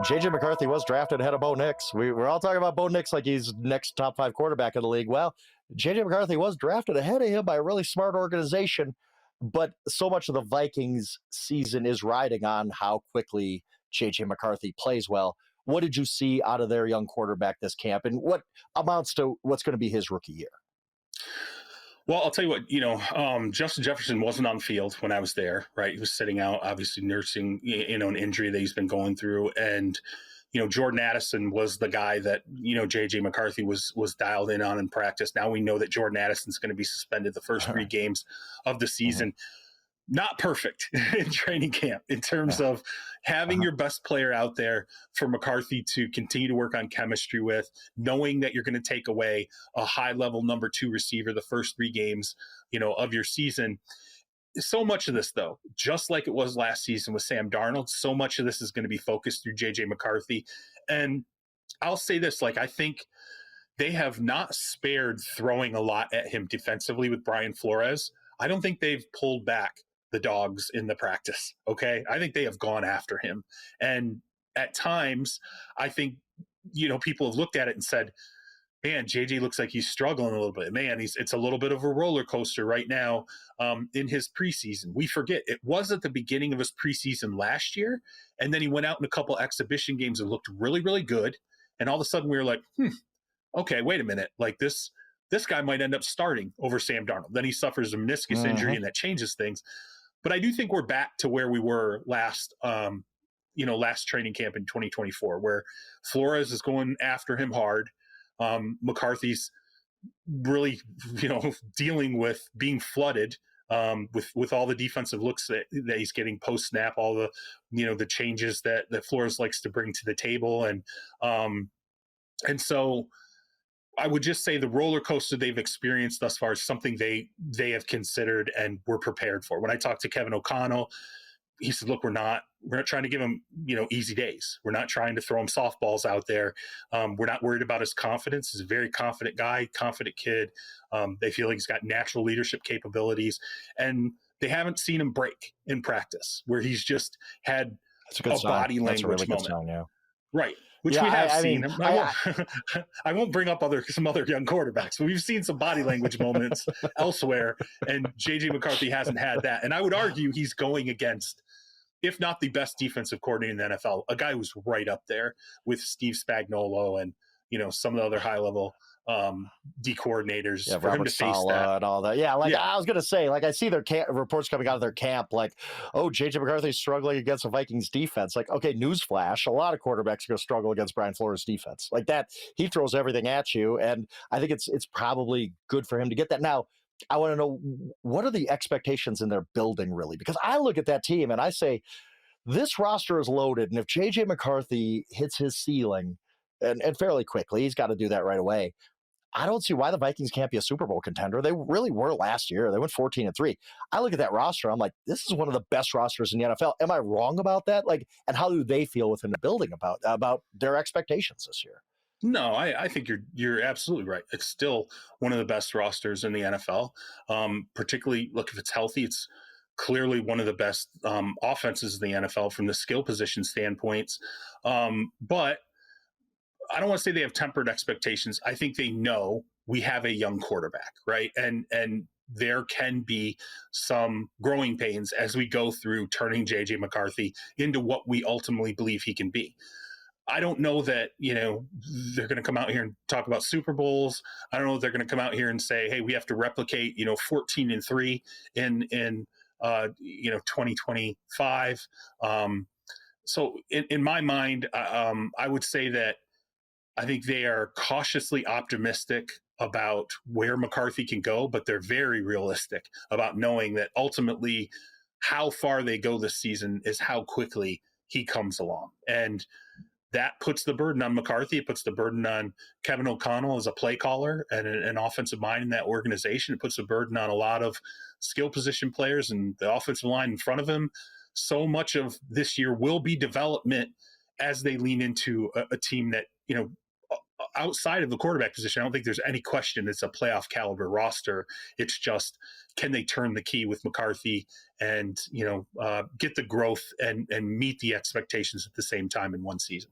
J.J. McCarthy was drafted ahead of Bo Nix. We're all talking about Bo Nix like he's next top 5 quarterback in the league. Well, J.J. McCarthy was drafted ahead of him by a really smart organization, but so much of the Vikings season is riding on how quickly J.J. McCarthy plays well. What did you see out of their young quarterback this camp, and what amounts to what's going to be his rookie year? Well, I'll tell you what, Justin Jefferson wasn't on the field when I was there, right? He was sitting out, obviously nursing, an injury that he's been going through. And, Jordan Addison was the guy that, J.J. McCarthy was dialed in on in practice. Now we know that Jordan Addison's going to be suspended the first 3 games of the season. Not perfect in training camp in terms of having your best player out there for McCarthy to continue to work on chemistry with, knowing that you're going to take away a high-level number 2 receiver the first 3 games, of your season. So much of this, though, just like it was last season with Sam Darnold, so much of this is going to be focused through J.J. McCarthy. And I'll say this, I think they have not spared throwing a lot at him defensively with Brian Flores. I don't think they've pulled back the dogs in the practice. Okay. I think they have gone after him. And at times, I think, people have looked at it and said, man, JJ looks like he's struggling a little bit. Man, it's a little bit of a roller coaster right now in his preseason. We forget it was at the beginning of his preseason last year. And then he went out in a couple exhibition games and looked really, really good. And all of a sudden we were like, okay, wait a minute. Like this guy might end up starting over Sam Darnold. Then he suffers a meniscus injury and that changes things. But I do think we're back to where we were last training camp in 2024, where Flores is going after him hard. McCarthy's really, dealing with being flooded with all the defensive looks that he's getting post snap, all the, the changes that Flores likes to bring to the table. And so I would just say the roller coaster they've experienced thus far is something they have considered and were prepared for. When I talked to Kevin O'Connell, he said, look, we're not trying to give him, easy days. We're not trying to throw him softballs out there. We're not worried about his confidence. He's a very confident guy, confident kid. They feel like he's got natural leadership capabilities, and they haven't seen him break in practice where he's just had a body language moment. Right. Which we have seen. I won't bring up some other young quarterbacks, but we've seen some body language moments elsewhere, and J.J. McCarthy hasn't had that. And I would argue he's going against, if not the best defensive coordinator in the NFL, a guy who's right up there with Steve Spagnuolo and, some of the other high-level D coordinators for Robert him to face that and all that. I was going to say, I see their reports coming out of their camp, J.J. McCarthy's struggling against the Vikings defense. Okay, newsflash, a lot of quarterbacks are going to struggle against Brian Flores' defense. That, he throws everything at you, and I think it's probably good for him to get that. Now, I want to know, what are the expectations in their building, really? Because I look at that team and I say, this roster is loaded, and if J.J. McCarthy hits his ceiling, and fairly quickly, he's got to do that right away, I don't see why the Vikings can't be a Super Bowl contender. They really were last year. They went 14-3. I look at that roster, I'm like, this is one of the best rosters in the NFL. Am I wrong about that? And how do they feel within the building about their expectations this year? No, I think you're absolutely right. It's still one of the best rosters in the NFL. Particularly, look, if it's healthy, it's clearly one of the best offenses in the NFL from the skill position standpoints. But I don't want to say they have tempered expectations. I think they know we have a young quarterback, right? And there can be some growing pains as we go through turning J.J. McCarthy into what we ultimately believe he can be. I don't know that, they're going to come out here and talk about Super Bowls. I don't know if they're going to come out here and say, hey, we have to replicate, 14-3 in 2025. So in my mind, I would say that I think they are cautiously optimistic about where McCarthy can go, but they're very realistic about knowing that ultimately how far they go this season is how quickly he comes along. And that puts the burden on McCarthy. It puts the burden on Kevin O'Connell as a play caller and an offensive mind in that organization. It puts the burden on a lot of skill position players and the offensive line in front of him. So much of this year will be development as they lean into a team that, outside of the quarterback position, I don't think there's any question it's a playoff caliber roster. It's just, can they turn the key with McCarthy and, get the growth and meet the expectations at the same time in one season?